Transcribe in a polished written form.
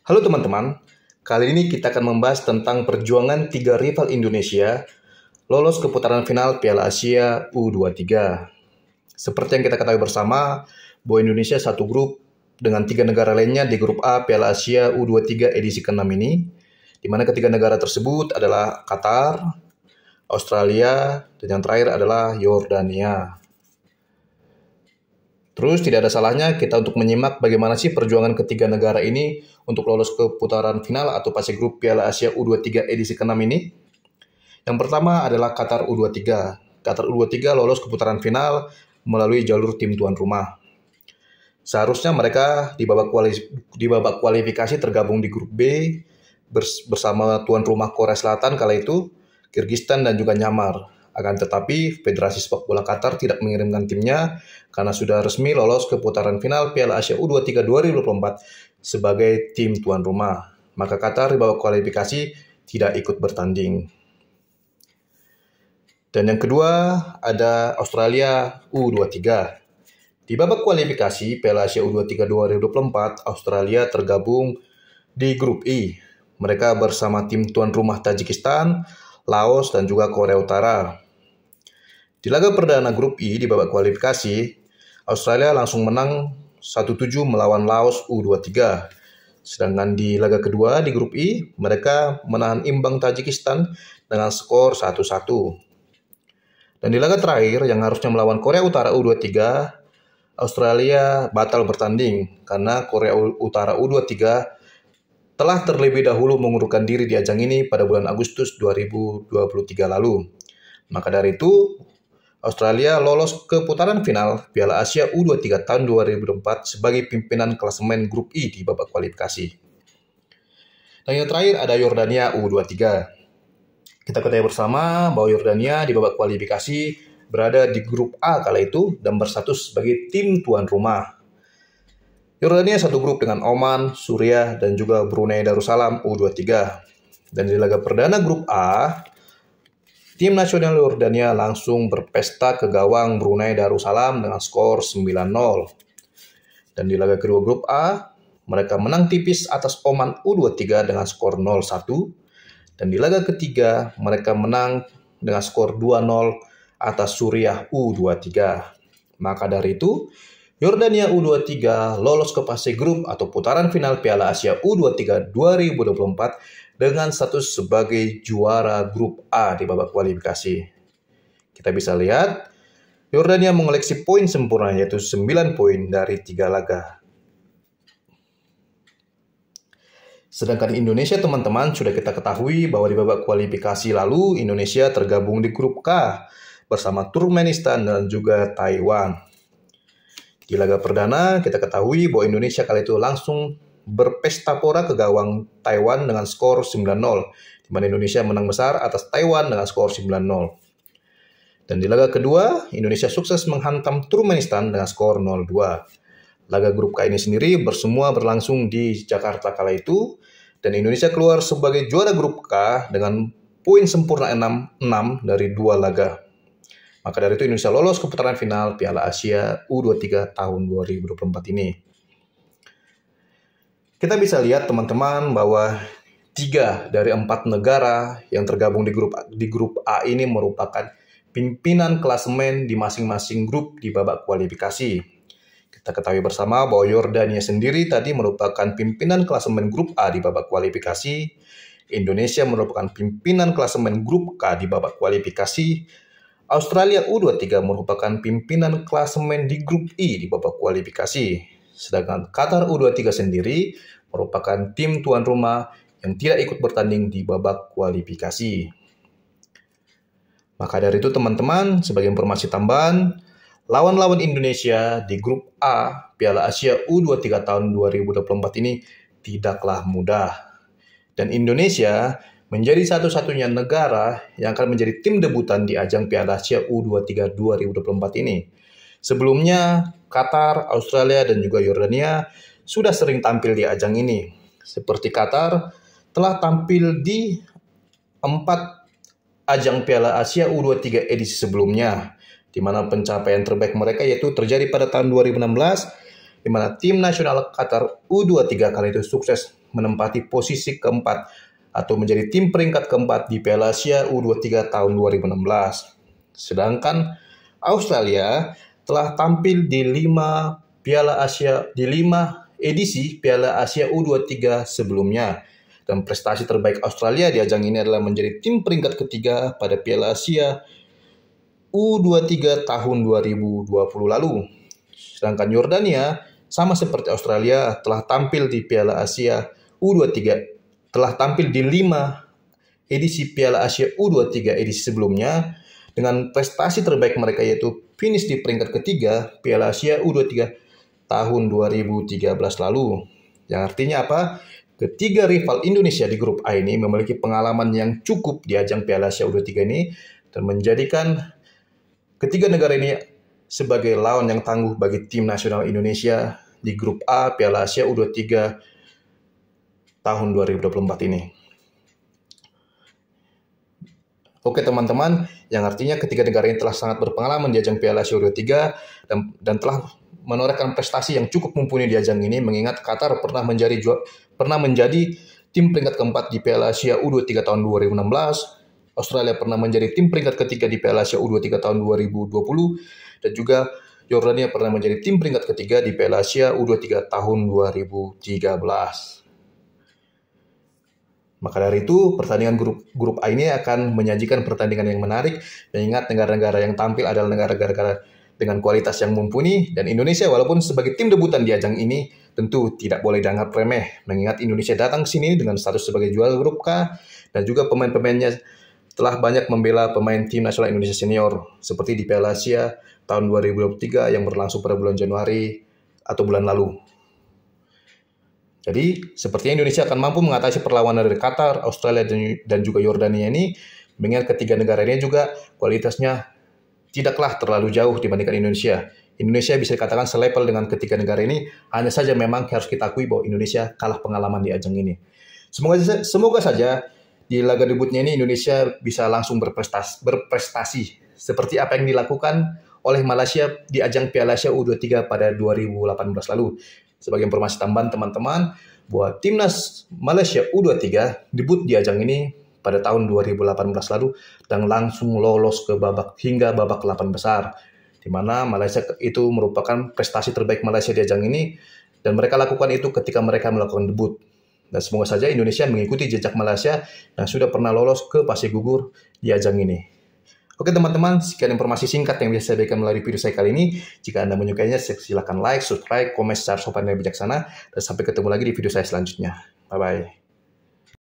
Halo teman-teman, kali ini kita akan membahas tentang perjuangan tiga rival Indonesia lolos ke putaran final Piala Asia U23. Seperti yang kita ketahui bersama, bahwa Indonesia satu grup dengan tiga negara lainnya di grup A Piala Asia U23 edisi ke-6 ini, di mana ketiga negara tersebut adalah Qatar, Australia, dan yang terakhir adalah Yordania. Terus tidak ada salahnya kita untuk menyimak bagaimana sih perjuangan ketiga negara ini untuk lolos ke putaran final atau fase grup Piala Asia U23 edisi ke-6 ini. Yang pertama adalah Qatar U23. Qatar U23 lolos ke putaran final melalui jalur tim tuan rumah. Seharusnya mereka di babak kualifikasi tergabung di grup B bersama tuan rumah Korea Selatan kala itu, Kyrgyzstan dan juga Myanmar. Akan tetapi, Federasi Sepak Bola Qatar tidak mengirimkan timnya karena sudah resmi lolos ke putaran final Piala Asia U23 2024 sebagai tim tuan rumah. Maka Qatar di babak kualifikasi tidak ikut bertanding. Dan yang kedua ada Australia U23. Di babak kualifikasi Piala Asia U23 2024, Australia tergabung di grup I. Mereka bersama tim tuan rumah Tajikistan, Laos, dan juga Korea Utara. Di laga perdana grup I di babak kualifikasi, Australia langsung menang 1-7 melawan Laos U23. Sedangkan di laga kedua di grup I, mereka menahan imbang Tajikistan dengan skor 1-1. Dan di laga terakhir yang harusnya melawan Korea Utara U23, Australia batal bertanding karena Korea Utara U23 telah terlebih dahulu mengundurkan diri di ajang ini pada bulan Agustus 2023 lalu. Maka dari itu, Australia lolos ke putaran final Piala Asia U23 tahun 2024 sebagai pimpinan klasemen grup I di babak kualifikasi. Dan yang terakhir ada Yordania U23. Kita ketahui bersama bahwa Yordania di babak kualifikasi berada di grup A kala itu dan berstatus sebagai tim tuan rumah. Yordania satu grup dengan Oman, Suriah, dan juga Brunei Darussalam U23. Dan di laga perdana grup A, tim nasional Yordania langsung berpesta ke gawang Brunei Darussalam dengan skor 9-0. Dan di laga kedua grup A, mereka menang tipis atas Oman U23 dengan skor 0-1. Dan di laga ketiga, mereka menang dengan skor 2-0 atas Suriah U23. Maka dari itu, Yordania U23 lolos ke fase grup atau putaran final Piala Asia U23 2024 dengan status sebagai juara grup A di babak kualifikasi. Kita bisa lihat, Yordania mengoleksi poin sempurna yaitu 9 poin dari 3 laga. Sedangkan Indonesia teman-teman sudah kita ketahui bahwa di babak kualifikasi lalu Indonesia tergabung di grup K bersama Turkmenistan dan juga Taiwan. Di laga perdana, kita ketahui bahwa Indonesia kali itu langsung berpesta pora ke gawang Taiwan dengan skor 9-0, di mana Indonesia menang besar atas Taiwan dengan skor 9-0. Dan di laga kedua, Indonesia sukses menghantam Turkmenistan dengan skor 0-2. Laga grup K ini sendiri bersemua berlangsung di Jakarta kala itu, dan Indonesia keluar sebagai juara grup K dengan poin sempurna 6 dari 2 laga. Maka dari itu Indonesia lolos ke putaran final Piala Asia U23 tahun 2024 ini. Kita bisa lihat teman-teman bahwa 3 dari 4 negara yang tergabung di grup A ini merupakan pimpinan klasemen di masing-masing grup di babak kualifikasi. Kita ketahui bersama bahwa Yordania sendiri tadi merupakan pimpinan klasemen grup A di babak kualifikasi. Indonesia merupakan pimpinan klasemen grup K di babak kualifikasi. Australia U23 merupakan pimpinan klasemen di grup I di babak kualifikasi. Sedangkan Qatar U23 sendiri merupakan tim tuan rumah yang tidak ikut bertanding di babak kualifikasi. Maka dari itu teman-teman, sebagai informasi tambahan, lawan-lawan Indonesia di grup A Piala Asia U23 tahun 2024 ini tidaklah mudah. Dan Indonesia menjadi satu-satunya negara yang akan menjadi tim debutan di ajang Piala Asia U23 2024 ini. Sebelumnya, Qatar, Australia, dan juga Yordania sudah sering tampil di ajang ini. Seperti Qatar telah tampil di 4 ajang Piala Asia U23 edisi sebelumnya, di mana pencapaian terbaik mereka yaitu terjadi pada tahun 2016, di mana tim nasional Qatar U23 kali itu sukses menempati posisi keempat atau menjadi tim peringkat keempat di Piala Asia U23 tahun 2016. Sedangkan Australia telah tampil di 5 edisi Piala Asia U23 sebelumnya. Dan prestasi terbaik Australia di ajang ini adalah menjadi tim peringkat ketiga pada Piala Asia U23 tahun 2020 lalu. Sedangkan Yordania sama seperti Australia telah tampil di Piala Asia U23, telah tampil di 5 edisi Piala Asia U23 edisi sebelumnya dengan prestasi terbaik mereka yaitu finish di peringkat ketiga Piala Asia U23 tahun 2013 lalu. Yang artinya apa? Ketiga rival Indonesia di grup A ini memiliki pengalaman yang cukup di ajang Piala Asia U23 ini dan menjadikan ketiga negara ini sebagai lawan yang tangguh bagi tim nasional Indonesia di grup A Piala Asia U23 tahun 2024 ini. Oke teman-teman, yang artinya ketiga negara ini telah sangat berpengalaman di ajang Piala Asia U23 dan telah menorehkan prestasi yang cukup mumpuni di ajang ini, mengingat Qatar pernah menjadi tim peringkat keempat di Piala Asia U23 tahun 2016, Australia pernah menjadi tim peringkat ketiga di Piala Asia U23 tahun 2020, dan juga Yordania pernah menjadi tim peringkat ketiga di Piala Asia U23 tahun 2013. Maka dari itu, pertandingan grup A ini akan menyajikan pertandingan yang menarik, mengingat negara-negara yang tampil adalah negara-negara dengan kualitas yang mumpuni, dan Indonesia walaupun sebagai tim debutan di ajang ini tentu tidak boleh dianggap remeh, mengingat Indonesia datang ke sini dengan status sebagai juara grup K, dan juga pemain-pemainnya telah banyak membela pemain tim nasional Indonesia senior, seperti di Piala Asia tahun 2023 yang berlangsung pada bulan Januari atau bulan lalu. Jadi, sepertinya Indonesia akan mampu mengatasi perlawanan dari Qatar, Australia, dan juga Yordania ini, mengingat ketiga negara ini juga kualitasnya tidaklah terlalu jauh dibandingkan Indonesia. Indonesia bisa dikatakan selevel dengan ketiga negara ini, hanya saja memang harus kita akui bahwa Indonesia kalah pengalaman di ajang ini. Semoga saja di laga debutnya ini Indonesia bisa langsung berprestasi seperti apa yang dilakukan oleh Malaysia di ajang Piala Asia U23 pada 2018 lalu. Sebagai informasi tambahan teman-teman, bahwa timnas Malaysia U23 debut di ajang ini pada tahun 2018 lalu dan langsung lolos ke hingga babak 8 besar, di mana Malaysia itu merupakan prestasi terbaik Malaysia di ajang ini, dan mereka lakukan itu ketika mereka melakukan debut. Dan semoga saja Indonesia mengikuti jejak Malaysia yang sudah pernah lolos ke fase gugur di ajang ini. Oke teman-teman, sekian informasi singkat yang bisa saya berikan melalui video saya kali ini. Jika Anda menyukainya, silakan like, subscribe, komen secara sopan dan bijaksana. Dan sampai ketemu lagi di video saya selanjutnya. Bye-bye.